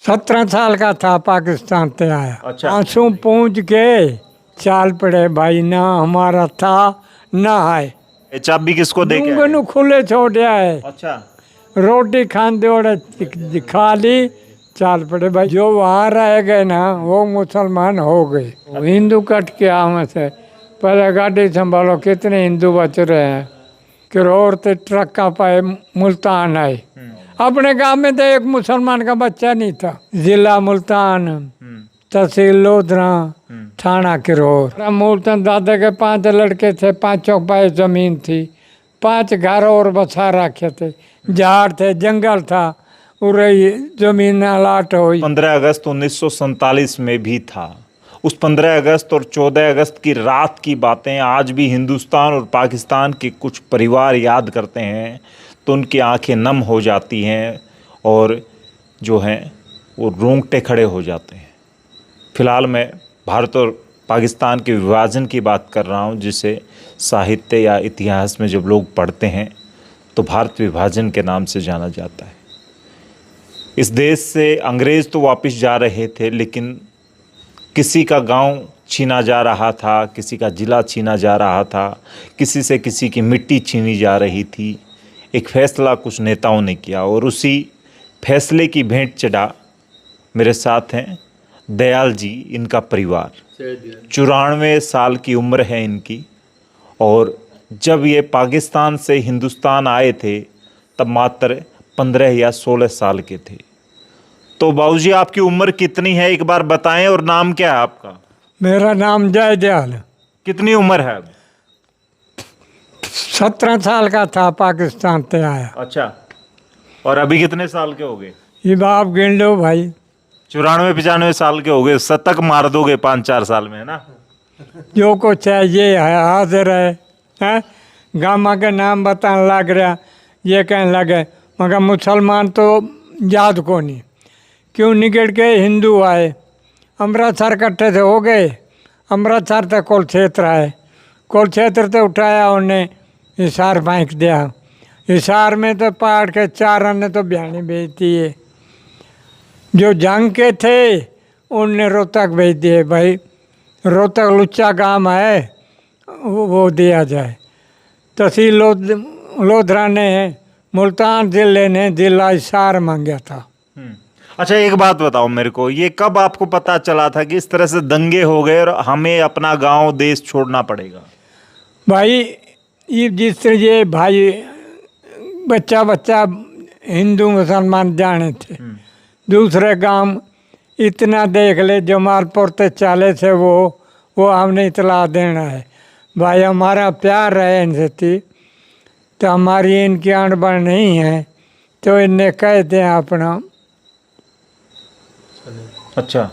17 साल का था, पाकिस्तान से आया। अच्छा। आंसू पूंछ के चाल पड़े भाई, ना हमारा था ना है। ये चाबी किसको दे के डूंगे आए? नु खुले छोड़िया है, अच्छा। रोटी खान दे खा ली, चाल पड़े भाई। जो वहाँ रह गए ना वो मुसलमान हो गए। वो हिंदू कट के आवे से पहले गाड़ी संभालो, कितने हिंदू बच रहे हैं। किरोर ते ट्रक का पाए मुल्तान आए। अपने गांव में तो एक मुसलमान का बच्चा नहीं था। जिला मुल्तान, तहसील लोधरा, थाना किरोर। मुल्तान दादा के 5 लड़के थे, 5 पाए जमीन थी, 5 घर और बसा रखे थे, झाड़ थे, जंगल था, उरे जमीन अलाट हुई। 15 अगस्त 1947 में भी था। उस 15 अगस्त और 14 अगस्त की रात की बातें आज भी हिंदुस्तान और पाकिस्तान के कुछ परिवार याद करते हैं तो उनकी आंखें नम हो जाती हैं और जो हैं वो रोंगटे खड़े हो जाते हैं। फ़िलहाल मैं भारत और पाकिस्तान के विभाजन की बात कर रहा हूँ, जिसे साहित्य या इतिहास में जब लोग पढ़ते हैं तो भारत विभाजन के नाम से जाना जाता है। इस देश से अंग्रेज़ तो वापस जा रहे थे, लेकिन किसी का गांव छीना जा रहा था, किसी का ज़िला छीना जा रहा था, किसी से किसी की मिट्टी छीनी जा रही थी। एक फ़ैसला कुछ नेताओं ने किया और उसी फैसले की भेंट चढ़ा मेरे साथ हैं दयाल जी, इनका परिवार। 94 साल की उम्र है इनकी और जब ये पाकिस्तान से हिंदुस्तान आए थे तब मात्र 15 या 16 साल के थे। तो बाबूजी आपकी उम्र कितनी है एक बार बताएं और नाम क्या है आपका? मेरा नाम जय दयाल। कितनी उम्र है अब? 17 साल का था, पाकिस्तान से आया। अच्छा। और अभी कितने साल के हो गए? ये बाप गिन लो भाई, 94-95 साल के हो गए। शतक मार दोगे 5-4 साल में, है ना? जो कुछ है ये है, हाजिर है। गामा के नाम बताने लग रहा, ये कहने लगे मगर मुसलमान तो याद को नहीं, क्यों निकल के हिंदू आए। अमृतसर इकट्ठे से हो गए, अमृतसर से कुलक्षेत्र आए, कुलक्षेत्र से उठाया उन्हें, हिसार फेंक दिया। हिसार में तो पहाड़ के 4 ने तो बयानी भेज दिए। जो जंग के थे उनने रोहतक भेज दिए, भाई रोहतक लुच्चा गांव है, वो दिया जाए। तहसील लोधरा ने, मुल्तान जिले ने जिला हिसार मांगा था। अच्छा, एक बात बताओ मेरे को, ये कब आपको पता चला था कि इस तरह से दंगे हो गए और हमें अपना गांव देश छोड़ना पड़ेगा? भाई ये जिस तरह ये भाई बच्चा बच्चा हिंदू मुसलमान जाने थे, दूसरे गांव इतना देख ले, जमालपुर ते चाले से वो हमने इतला देना है। भाई हमारा प्यार है इनसे थी, तो हमारी इनकी अनबन नहीं है, तो इन्हें कह दें अपना। अच्छा,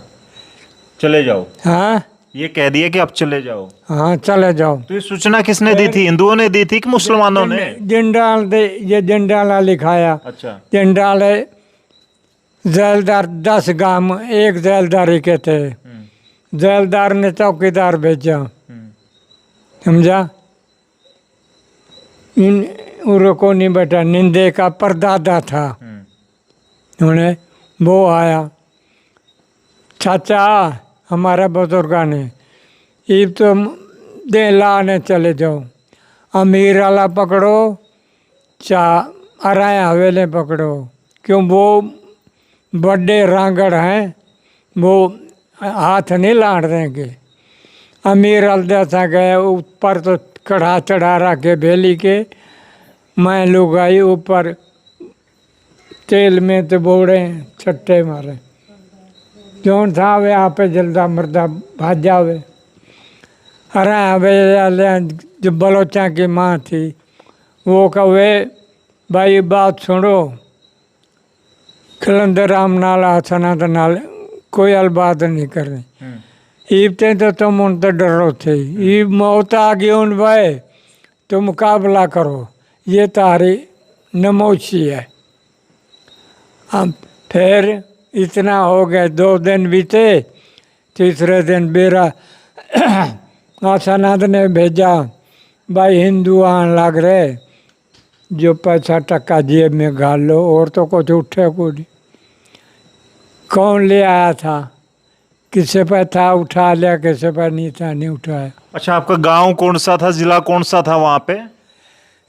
चले जाओ। हाँ ये कह दिया कि आप चले जाओ। हाँ चले जाओ। तो ये सूचना किसने दी थी? हिंदुओं ने दी थी कि मुसलमानों ने? जंडाल दे, ये जंडाला लिखाया। अच्छा। जंडाल जेलदार 10 गांव एक जेलदारी के थे, जेलदार ने चौकीदार भेजा, समझा। इन उनको नहीं बेटा, निंदे का परदादा था, उन्हें वो आया, चाचा हमारा बुजुर्गा ने, ये तो दे लाने चले जाओ, अमीर वाला पकड़ो, अराया हवेले पकड़ो, क्यों वो बड़े रांगड़ हैं, वो हाथ नहीं लाड़ देंगे। अमीर अलदा गए ऊपर तो कढ़ा चढ़ा रखे भेली के, मैं लुगाई ऊपर तेल में तो बोड़े छट्टे मारे, जौन था वे आप जल्दा मर्दा भाज जावे। अरे जो बलोचा की माँ थी वो कहे भाई बात सुनो, खलंदर राम नाल सनातन नाल कोई अलबात नहीं करनी। ईबते तो तुम उन तो डरो थे, ईब मौत आ गई उन भाई, तो मुकाबला करो, ये तारी नमोशी है। हम फिर इतना हो गया, 2 दिन बीते, तीसरे दिन बेरा आसानाथ ने भेजा, भाई हिंदू आने लग रहे, जो पैसा टक्का जेब में गाल लो, और तो कुछ उठे को नहीं। कौन ले आया था, किसी पर था उठा लिया, किसी पर नहीं था नहीं उठाया। अच्छा, आपका गांव कौन सा था, जिला कौन सा था वहाँ पे?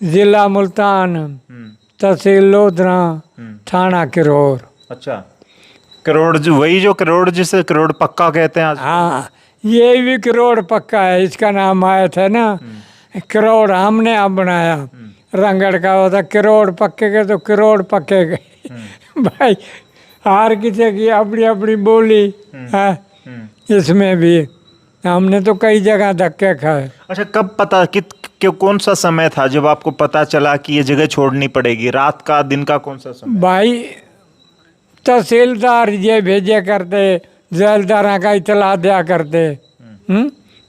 जिला मुल्तान, हम्म। तहसील लोधरा, हम्म। थाना किरोर। अच्छा, करोड़ जो वही जो करोड़ जिसे करोड़ पक्का कहते हैं आज? हाँ, ये भी किरोड़ पक्का है, इसका नाम आया था ना। किरोड़ हमने अब बनाया, रंगड़ का होता किरोड़ पक्के के तो किरोड़ पक्के के। भाई हर किसी की अपनी अपनी बोली है, इसमें भी हमने तो कई जगह धक्के खाए। अच्छा, कब पता कौन सा समय था जब आपको पता चला कि ये जगह छोड़नी पड़ेगी? रात का, दिन का, कौन सा समय? भाई तहसीलदार ये भेजे करते, जैलदारा का इतला दिया करते।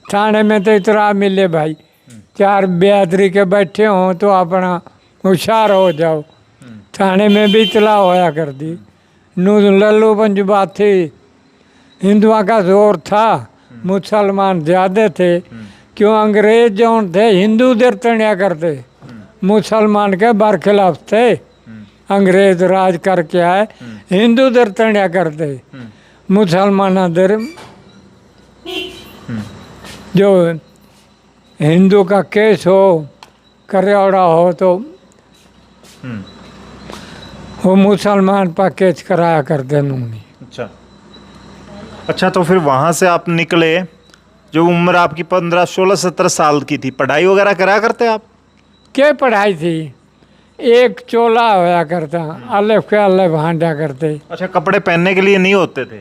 थाने में तो इतला मिले भाई, चार बेहतरी के बैठे हों तो अपना होशियार हो जाओ। थाने में भी इतला होया कर दी। नू लल्लू पंज बात थी, हिंदुओं का जोर था, मुसलमान ज़्यादा थे। क्यों अंग्रेज जौन थे हिंदू देर तणिया करते, मुसलमान के बरखिलाफ थे। अंग्रेज राज करके आए, हिंदू देर तणिया करते, मुसलमान देर जो हिंदू का केस हो, करेौड़ा हो तो वो मुसलमान पर केस कराया करते नूनी। अच्छा अच्छा, तो फिर वहाँ से आप निकले, जो उम्र आपकी 15, 16, 17 साल की थी, पढ़ाई वगैरह करा करते आप? क्या पढ़ाई थी, एक चोला होया करता, अल्लाह के अल्लाह भांडा करते। अच्छा, कपड़े पहनने के लिए नहीं होते थे?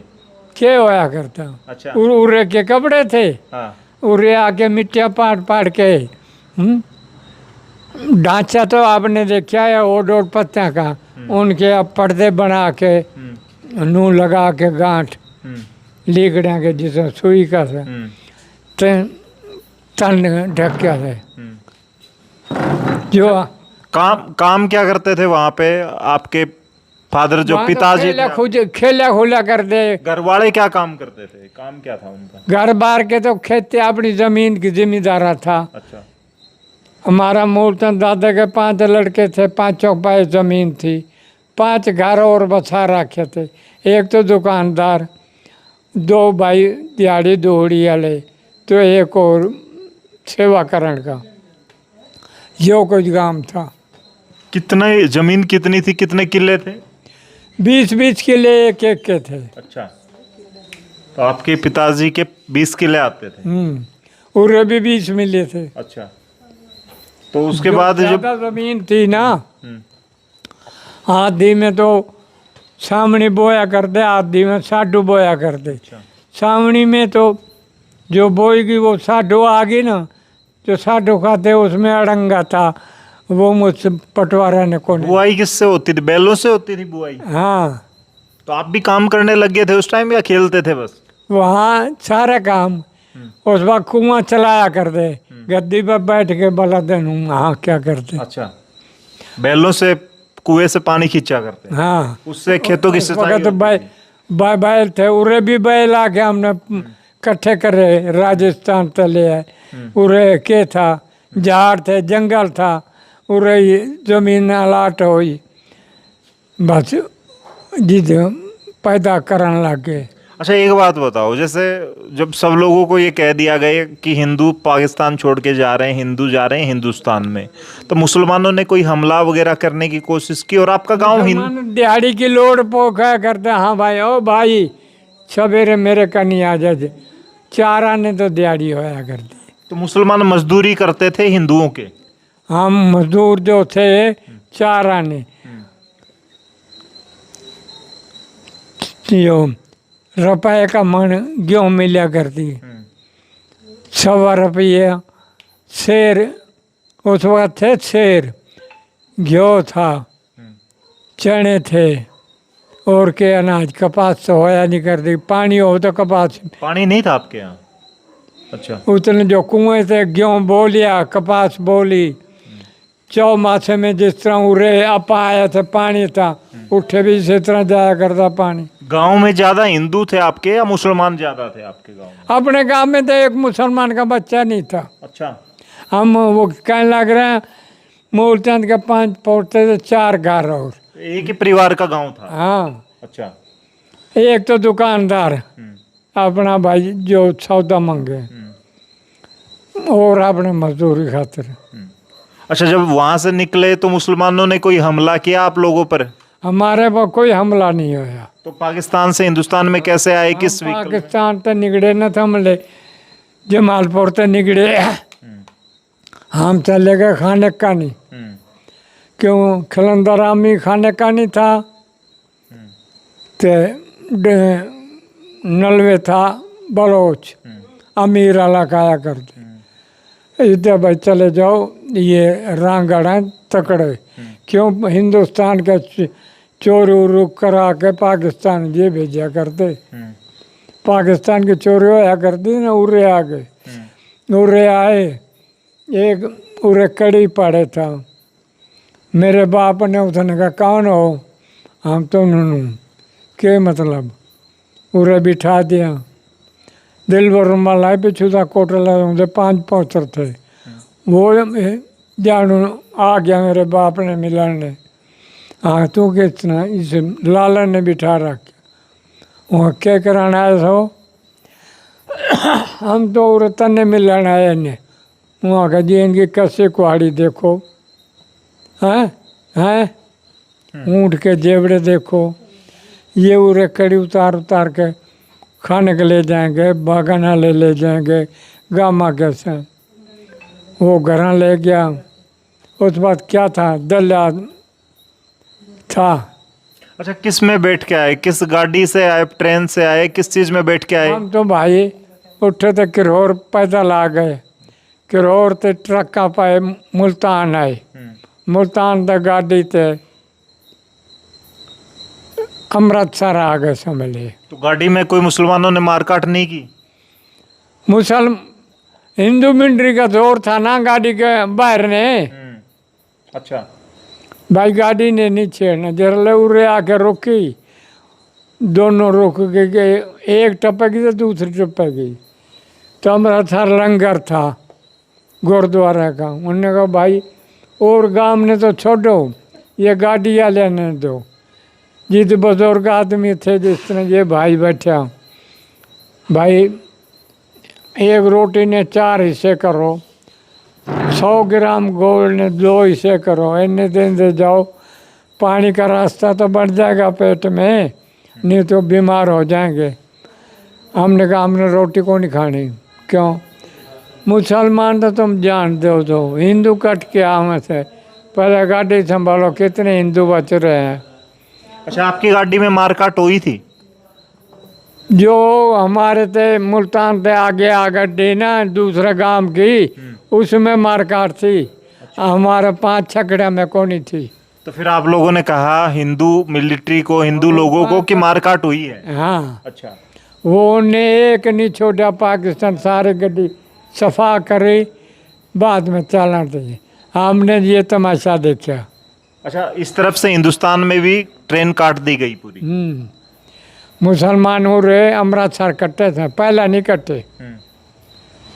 क्या होया करता, अच्छा। उरे के कपड़े थे, हाँ। उरे आके मिट्टियाँ पाट पाट के। ढांचा तो आपने देखा है ओड ओड पत्तियाँ का, उनके अब पर्दे बना के नू लगा के गांठ लीगड़िया के जिसमें सुई का से तन ढक्या से। जो काम क्या करते थे वहाँ पे आपके फादर, जो पिताजी थे? खेला खुला कर दे। घर वाले क्या काम करते थे, काम क्या था उनका? घर बार के तो खेती, अपनी जमीन की जिम्मेदारा था। अच्छा। हमारा मूलतन दादा के 5 लड़के थे, 5 पाए जमीन थी, 5 घर और बसा रखे थे। एक तो दुकानदार, 2 भाई दिहाड़ी दोहड़ी वाले, तो एक और सेवा करण का। यो कुछ काम था। कितने जमीन कितनी थी, कितने किले थे? 20-20 किले एक एक के थे। अच्छा, तो आपके पिताजी के 20 किले आते थे? उरे भी 20 मिले थे। अच्छा, तो उसके बाद जब ज़्यादा जमीन थी ना, आधी में तो सामने बोया करते, आधी में साडू बोया करते। सामने में तो जो बोएगी वो साडू आ गई ना, जो साडू खाते उसमें अड़ंगा था, वो मुझसे पटवारा ने को बुआई किससे होती थी? बैलों से होती थी बुआई? हाँ, तो आप भी काम करने लग गए थे उस टाइम, या खेलते थे बस? वहाँ सारा काम। उस वक्त कुआं चलाया करते, गद्दी पर बैठ के बला दिन हाँ क्या करते। अच्छा, बैलों से कुएं से पानी खींचा करते? हाँ, उससे खेतों की सिंचाई वक्त बैल थे, उरे भी बैल आके हमने इकट्ठे करे, राजस्थान तले है। उरे के था, झाड़ थे, जंगल था, उरे जमीन अलाट हुई, बस जिद पैदा करने लग गए। अच्छा, एक बात बताओ, जैसे जब सब लोगों को ये कह दिया गया कि हिंदू पाकिस्तान छोड़ के जा रहे हैं, हिंदू जा रहे हैं हिंदुस्तान में, तो मुसलमानों ने कोई हमला वगैरह करने की कोशिश की? और आपका गांव दिहाड़ी की लोड पोखा करते, हाँ भाई, ओ भाई सवेरे मेरे कनी आ जाए, 4 आने तो दिहाड़ी होया करती। तो मुसलमान मजदूरी करते थे हिंदुओं के? हम मजदूर जो थे 4 आने, यो रुपये का मन गेहूँ मिला करती, 1.25 रुपये शेर, उस वक्त थे शेर, गेहूँ था, चने थे, और के अनाज, कपास तो होया नहीं करती, पानी हो तो कपास। पानी नहीं था आपके यहाँ? अच्छा। उतने जो कुएं थे, गेहूँ बो लिया, कपास बोली, 4 मासे में जिस तरह उरे आप आया था पानी था, उठे भी इसी तरह जाया करता पानी। गांव में ज्यादा हिंदू थे आपके या मुसलमान ज्यादा थे आपके गांव में? अपने गांव में तो एक मुसलमान का बच्चा नहीं था। अच्छा। हम वो कहने लग रहे हैं, मूलचंद के 5 पोते थे, 4 घर और एक ही परिवार का गांव था? हाँ, अच्छा। एक तो दुकानदार अपना भाई जो सौदा मंगे और अपने मजदूरी खातिर। अच्छा, जब वहां से निकले तो मुसलमानों ने कोई हमला किया आप लोगों पर? हमारे पर कोई हमला नहीं होया। तो पाकिस्तान से हिंदुस्तान में कैसे आए, किस व्हीकल में? पाकिस्तान तो निकले न थे हमले, जमालपुर तो निकले, हम चले गए खाने का नहीं, क्यों खलंदर आमी खाने का नहीं था, ते नलवे था बलोच अमीर वाला खाया करते। इधर भाई चले जाओ, ये रांगड़ हैं तकड़े, क्यों हिंदुस्तान का चोरी उरू करा के पाकिस्तान ये भेजा करते। पाकिस्तान की चोरी होया करती ना, उरे आ गए, उरे आए, एक उरे कड़ी पड़े था। मेरे बाप ने उसने कहा कौन हो? हम तो नूनू के मतलब, उरे बिठा दिया, दिल भर रुमाल पिछू था कोटला 5 पौचर थे, वो जानू आ गया मेरे बाप ने मिलने। हाँ तू कितना, इस लालन ने बिठा रखा, वहाँ क्या कराना आया सो? हम तो औरतन ने मिलन आए ने, वहाँ का जी इनकी कसे कुहाड़ी देखो, हैं ऊँट के जेवड़े देखो, ये उरे कड़ी उतार उतार के खाने के ले जाएंगे, बागाना ले जाएंगे, गामा कैसे वो घर ले गया। उस बाद क्या था, दलिया था। अच्छा, किस में बैठ के आए, किस गाड़ी से आए, ट्रेन से आए, किस चीज में बैठ के आए? हम तो भाई उठे तो किरौर पैदल आ गए, किरौर ते ट्रक्का पाए मुल्तान आए, मुल्तान द गाड़ी ते अमृतसर आ गए समझ लिए। तो गाड़ी में कोई मुसलमानों ने मारकाट नहीं की? मुसल हिंदू मिलिट्री का जोर था ना गाड़ी के बाहर ने। अच्छा, भाई गाड़ी ने नहीं छेड़ना, जरले उरे आके रुकी, दोनों रुक गए, एक टपकी तो दूसरी टपकी। तो अमृतसर लंगर था गुरुद्वारा का, उन्होंने कहा भाई और गांव ने तो छोड़ो, ये गाड़ियाँ लेने दो। जित बुजुर्ग आदमी थे जिस तरह ये भाई बैठा, भाई एक रोटी ने 4 हिस्से करो, 100 ग्राम गोल ने 2 हिस्से करो, इतने दिन से जाओ, पानी का रास्ता तो बढ़ जाएगा पेट में, नहीं तो बीमार हो जाएंगे। हमने कहा हमने रोटी को नहीं खानी। क्यों? मुसलमान तो तुम जान दो, हिंदू कट के आवे से पहले गाड़ी संभालो, कितने हिंदू बच रहे हैं। अच्छा, आपकी गाड़ी में मारकाट हुई थी? जो हमारे थे मुल्तान से आगे आ गड्डी ना दूसरे गांव की, उसमें मारकाट थी। हमारे 5 छकड़े में कोनी थी। तो फिर आप लोगों ने कहा हिंदू मिलिट्री को, हिंदू लोगों को कि मारकाट हुई है? हाँ, अच्छा, वो ने एक नहीं छोड़ा, पाकिस्तान सारे गड्डी सफा करे, बाद में चलना चाहिए। हमने ये तमाशा देखा। अच्छा, इस तरफ से हिंदुस्तान में भी ट्रेन काट दी गई पूरी? मुसलमान हो रहे अमृतसर कट्टे थे, पहला नहीं कट्टे,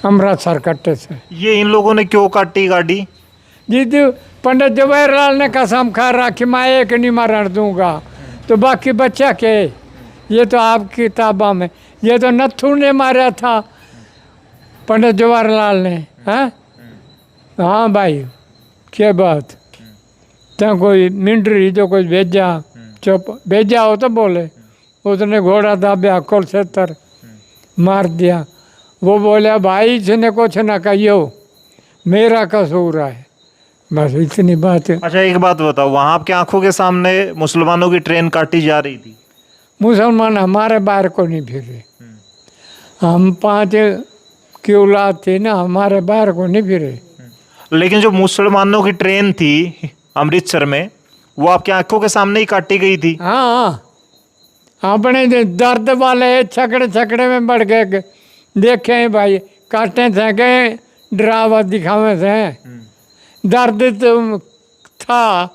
अमृतसर कट्टे थे। ये इन लोगों ने क्यों काटी गाड़ी? जी पंडित जवाहरलाल ने कसम खा रखी मैं एक नहीं मरण दूंगा, तो बाकी बच्चा के, ये तो आपकी किताबा में, ये तो नथु ने मारा था पंडित जवाहरलाल ने। हैं? हाँ भाई, क्या बात, तो कोई मिलिट्री जो कोई भेजा, चुप भेजा हो तो बोले, उसने घोड़ा दाबा कुल 70 मार दिया। वो बोला भाई इसने कुछ ना कहियो, मेरा कसूर है, बस इतनी बात है। अच्छा, एक बात बताओ, वहाँ आपकी आंखों के सामने मुसलमानों की ट्रेन काटी जा रही थी? मुसलमान हमारे बाहर को नहीं फिरे, हम 5 की औलाद थी ना, हमारे बाहर को नहीं फिरे। लेकिन जो मुसलमानों की ट्रेन थी अमृतसर में, वो आपकी आंखों के सामने ही काटी गई थी? हाँ, अपने दर्द वाले छकड़े छकड़े में बढ़ गए, देखे हैं भाई, काटे थे गए, डरावा दिखावे थे। दर्द तो था,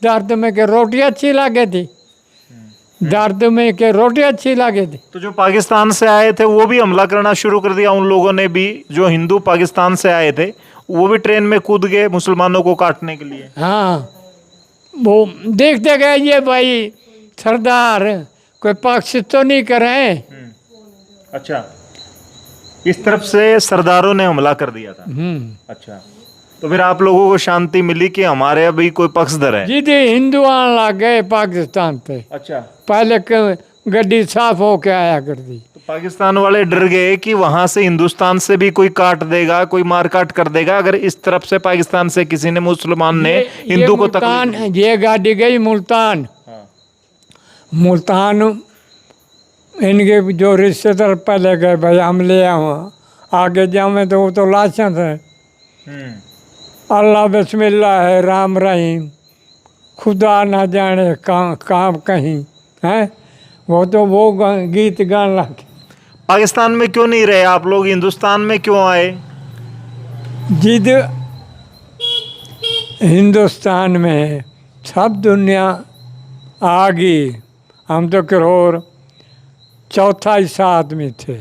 दर्द में के रोटी अच्छी लगे थी, दर्द में के रोटी अच्छी लगे थी। तो जो पाकिस्तान से आए थे वो भी हमला करना शुरू कर दिया उन लोगों ने भी, जो हिंदू पाकिस्तान से आए थे वो भी ट्रेन में कूद गए मुसलमानों को काटने के लिए? हाँ, वो देखते गए ये भाई सरदार कोई पक्ष तो नहीं करें। अच्छा, इस तरफ से सरदारों ने हमला कर दिया था। अच्छा, तो फिर आप लोगों को शांति मिली कि हमारे अभी कोई पक्षधर है? जी हिंदू आने लग गए पाकिस्तान पे। अच्छा, पहले गड्डी साफ होके आया कर दी। तो पाकिस्तान वाले डर गए कि वहां से हिंदुस्तान से भी कोई काट देगा, कोई मार काट कर देगा अगर इस तरफ से पाकिस्तान से किसी ने, मुसलमान ने हिंदू को तकलीफ दी। ये गाड़ी गई मुल्तान। हाँ। मुल्तान इनके जो रिश्तेदार पहले गए, भाई हम ले आओ, आगे जाओ तो वो तो लाशें थे। अल्लाह बिस्मिल्लाह है, राम रहीम, खुदा ना जाने काम कहीं है, वो तो वो गीत गाने लगे। पाकिस्तान में क्यों नहीं रहे आप लोग, हिंदुस्तान में क्यों आए? जिद हिंदुस्तान में सब दुनिया आ गई, हम तो करोड़ चौथा हिस्सा आदमी थे।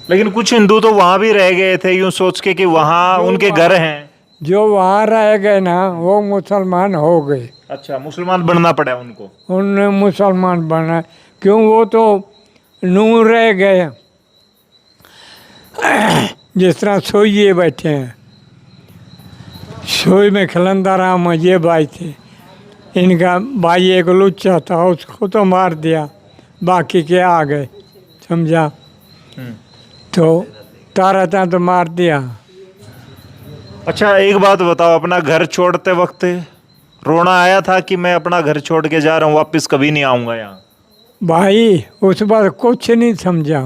लेकिन कुछ हिंदू तो वहां भी रह गए थे यूं सोच के कि वहां उनके घर हैं। जो वहाँ रह गए ना वो मुसलमान हो गए। अच्छा, मुसलमान बनना पड़ा उनको? उनने मुसलमान बना, क्यों वो तो नूर रह गए। जिस तरह सोइए बैठे हैं, सोई में खलंदा राम ये भाई थे, इनका भाई एक लुच्चा था, उसको तो मार दिया, बाकी के आ गए, समझा? तो तारा था तो मार दिया। अच्छा, एक बात बताओ, अपना घर छोड़ते वक्त रोना आया था कि मैं अपना घर छोड़ के जा रहा हूँ, वापस कभी नहीं आऊँगा यहाँ? भाई उस बार कुछ नहीं समझा,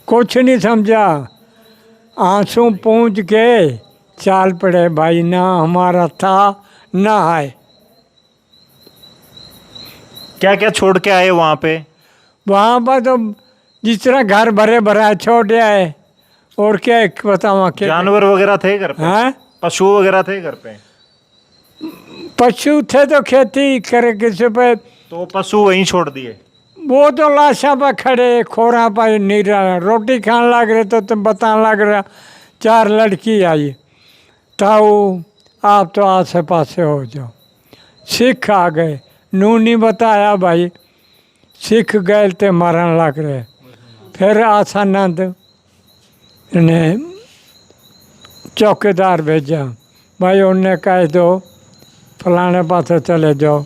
कुछ नहीं समझा, आंसू पूंछ के चाल पड़े भाई, ना हमारा था ना है। क्या क्या छोड़ के आए वहाँ पे? वहाँ पर तो जिस तरह घर भरे भरा छोड़ आए, और क्या बताऊँ? जानवर वगैरह थे घर पे? हाँ, पशु वगैरह थे घर पे? पशु थे तो खेती करे किसी पे, तो पशु वहीं छोड़ दिए? वो तो लाशा पर खड़े, खोरा पर नहीं रहा, रोटी खाने लग रहे तो तुम बताने लग रहा, 4 लड़की आई, ताऊ आप तो आसे पासे हो जाओ। सिख आ गए, नू नहीं बताया भाई, सिख गए थे मरन लग रहे। फिर आसानंद ने चौकीदार भेजा, भाई उन्हें कह दो फलाने पासे चले जाओ,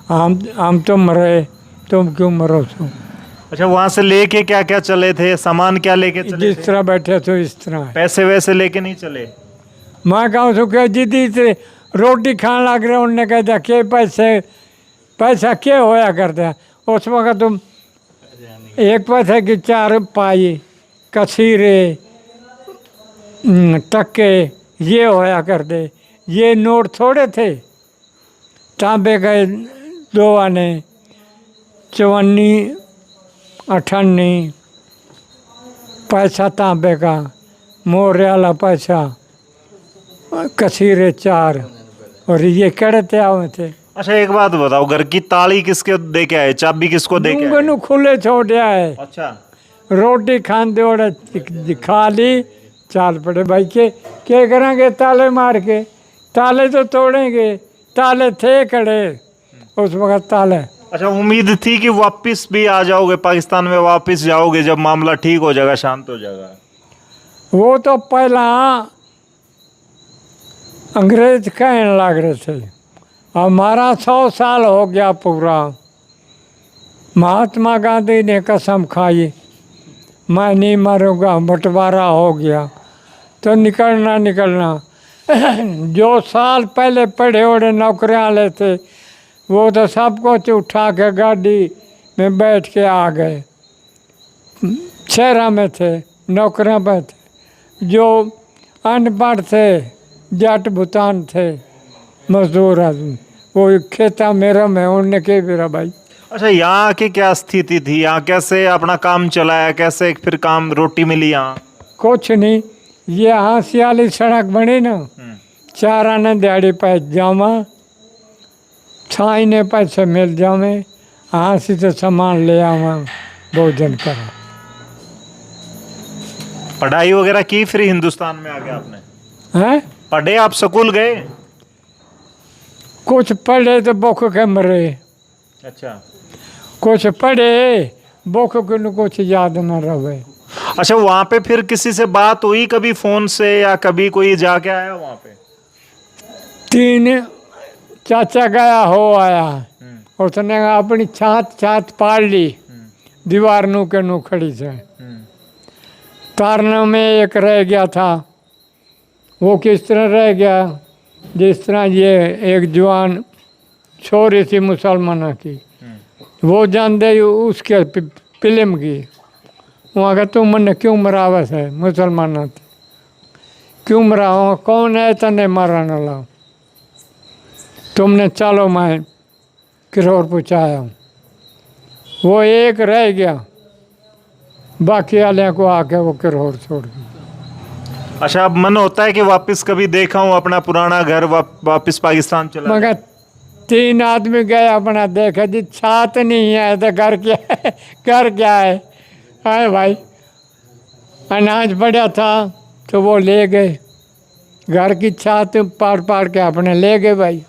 हम तो मरे, तुम क्यों मरो सो। अच्छा, वहाँ से लेके क्या क्या चले थे, सामान क्या लेके चले जिस तरह बैठे तो इस तरह। पैसे वैसे लेके नहीं चले? मैं कहूँ सो क्या जिदी से रोटी खाने लग रहे, उनने कह दिया के पैसा क्या होया करते हैं उस वक्त, तुम 1 पैसे की 4 पाई, कसीरे, टक्के ये होया करते, ये नोट थोड़े थे। तांबे के 2 आने, 54 58 पैसा तांबे का, मोरे वाला पैसा, कसीरे 4, और ये कड़ते आवे थे। अच्छा, एक बात बताओ, घर की ताली किसके दे के आए, चाबी किसको दे के आए? खुले छोड़ आए। अच्छा, रोटी खाने दे खा ली, चाल पड़े भाई के करेंगे, ताले मार के, ताले तो तोड़ेंगे, ताले थे खड़े उस वक्त ताले। अच्छा, उम्मीद थी कि वापस भी आ जाओगे, पाकिस्तान में वापस जाओगे जब मामला ठीक हो जाएगा, शांत हो जाएगा? वो तो पहला अंग्रेज कहने लग रहे थे, हमारा 100 साल हो गया पूरा, महात्मा गांधी ने कसम खाई मैं नहीं मरूंगा, बंटवारा हो गया तो निकलना। जो साल पहले पढ़े ओढ़े नौकरियाँ वाले थे वो तो सब कुछ उठा के गाड़ी में बैठ के आ गए, शहरा में थे, नौकरियाँ पे थे। जो अनपढ़ थे, जाट भुतान थे, मजदूर आदमी, वो खेता मेरा में उनने के मेरा भाई। अच्छा, यहाँ की क्या स्थिति थी, यहाँ कैसे अपना काम चलाया, कैसे फिर काम रोटी मिली यहाँ? कुछ नहीं, ये हांसी वाली सड़क बनी ना, 4 आने दिहाड़ी पैस जावा, छाईने पैसे मिल जावे, हांसी से सामान ले आवा, भोजन करा। पढ़ाई वगैरह की फिर हिंदुस्तान में आके आपने? हैं? पढ़े आप, स्कूल गए? कुछ पढ़े तो भूख के मरे। अच्छा, कुछ पढ़े बुक को कुछ याद न रहे। अच्छा, वहाँ पे फिर किसी से बात हुई कभी फोन से, या कभी कोई जाके आया वहाँ पे? 3 चाचा गया हो आया, उसने अपनी छात पाड़ ली, दीवार नू के नू खड़ी से। तारना में एक रह गया था, वो किस तरह रह गया, जिस तरह ये एक जवान छोरी थी मुसलमाना की, वो जान दे उसके फिल्म की, वहाँ का तुम मन क्यों मरावस है मुसलमाना थी, क्यों मरावा, कौन है तने मारने वाला, तुमने चलो मैं किरोर पहुँचाया। वो एक रह गया, बाकी वाले को आके वो किरोर छोड़ दिया। अच्छा, अब मन होता है कि वापस कभी देखा हूँ अपना पुराना घर, वापस पाकिस्तान चला मगर 3 आदमी गए अपना देखे जी, छात नहीं है तो घर क्या है, घर क्या है। हाय भाई, अनाज पड़ा था तो वो ले गए, घर की छात पाड़ के अपने ले गए भाई।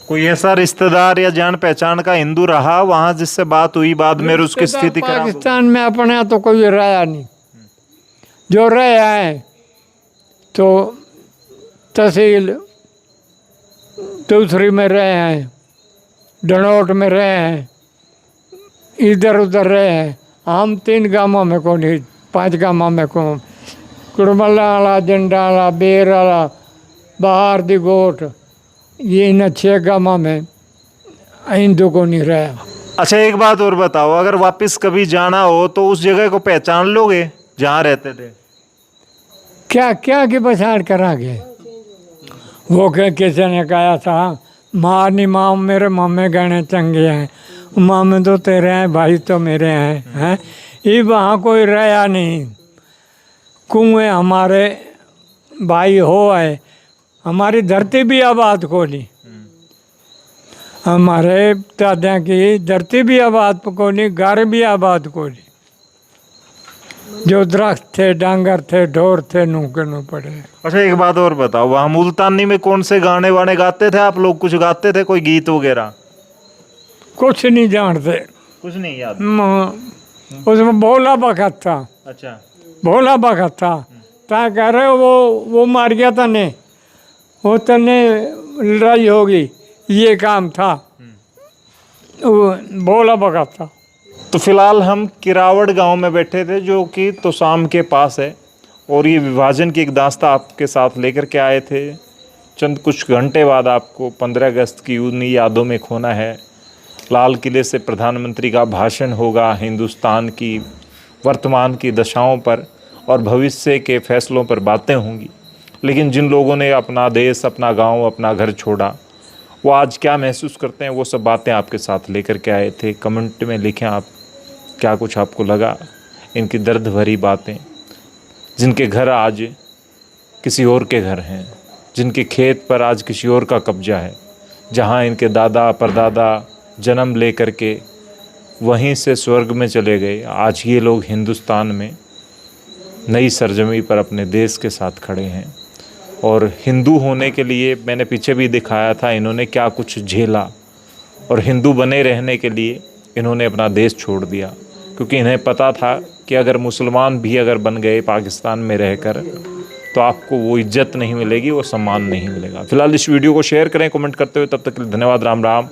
कोई ऐसा रिश्तेदार या जान पहचान का हिंदू रहा वहाँ जिससे बात हुई बाद में, उसकी स्थिति खराब हो गई? पाकिस्तान में अपने तो कोई रहा नहीं, जो रहे हैं तो तहसील दूसरी में रहे हैं, डनोट में रहे हैं, इधर उधर रहे हैं। हम 3 गांवों में को नहीं, 5 गांवों में को, कुड़मला वाला, जंडा वाला, बेर वाला, बाहर दी गोट, ये इन 6 गांवों में हिंदू को नहीं रहा। अच्छा, एक बात और बताओ, अगर वापस कभी जाना हो तो उस जगह को पहचान लोगे जहाँ रहते थे? क्या क्या की पहचान करांगे? वो किसी ने कहा था, मारनी माँ मेरे मामे गहने चंगे हैं, मामे तो तेरे हैं, भाई तो मेरे हैं ये वहाँ कोई रहा नहीं। कुएं हमारे भाई हो है, हमारी धरती भी आबाद को ली, हमारे दादा की धरती भी आबाद को ली, घर भी आबाद को ली, जो दरख्त थे, डांगर थे, ढोर थे, नूके नू पड़े। अच्छा, एक बात और बताओ, वहाँ मुल्तानी में कौन से गाने वाने गाते थे आप लोग? कुछ गाते थे, कोई गीत वगैरह? कुछ नहीं जानते, कुछ नहीं याद? उसमें भोला बखत था। अच्छा, भोला बखत था, ता कह रहे वो मार गया तने, वो तने लड़ाई होगी, ये काम था, वो भोला बखत था। तो फिलहाल हम किरावड़ गांव में बैठे थे, जो कि तोसाम के पास है, और ये विभाजन की एक दास्तां आपके साथ लेकर के आए थे। चंद कुछ घंटे बाद आपको 15 अगस्त की उन्हीं यादों में खोना है। लाल किले से प्रधानमंत्री का भाषण होगा, हिंदुस्तान की वर्तमान की दशाओं पर और भविष्य के फैसलों पर बातें होंगी। लेकिन जिन लोगों ने अपना देश, अपना गांव, अपना घर छोड़ा, वो आज क्या महसूस करते हैं, वो सब बातें आपके साथ लेकर के आए थे। कमेंट में लिखें आप क्या कुछ आपको लगा, इनकी दर्द भरी बातें, जिनके घर आज किसी और के घर हैं, जिनके खेत पर आज किसी और का कब्जा है, जहां इनके दादा परदादा जन्म ले करके वहीं से स्वर्ग में चले गए, आज ये लोग हिंदुस्तान में नई सरजमी पर अपने देश के साथ खड़े हैं। और हिंदू होने के लिए मैंने पीछे भी दिखाया था इन्होंने क्या कुछ झेला, और हिंदू बने रहने के लिए इन्होंने अपना देश छोड़ दिया, क्योंकि इन्हें पता था कि अगर मुसलमान भी अगर बन गए पाकिस्तान में रहकर तो आपको वो इज्जत नहीं मिलेगी, वो सम्मान नहीं मिलेगा। फिलहाल इस वीडियो को शेयर करें, कमेंट करते हुए, तब तक के लिए धन्यवाद। राम राम।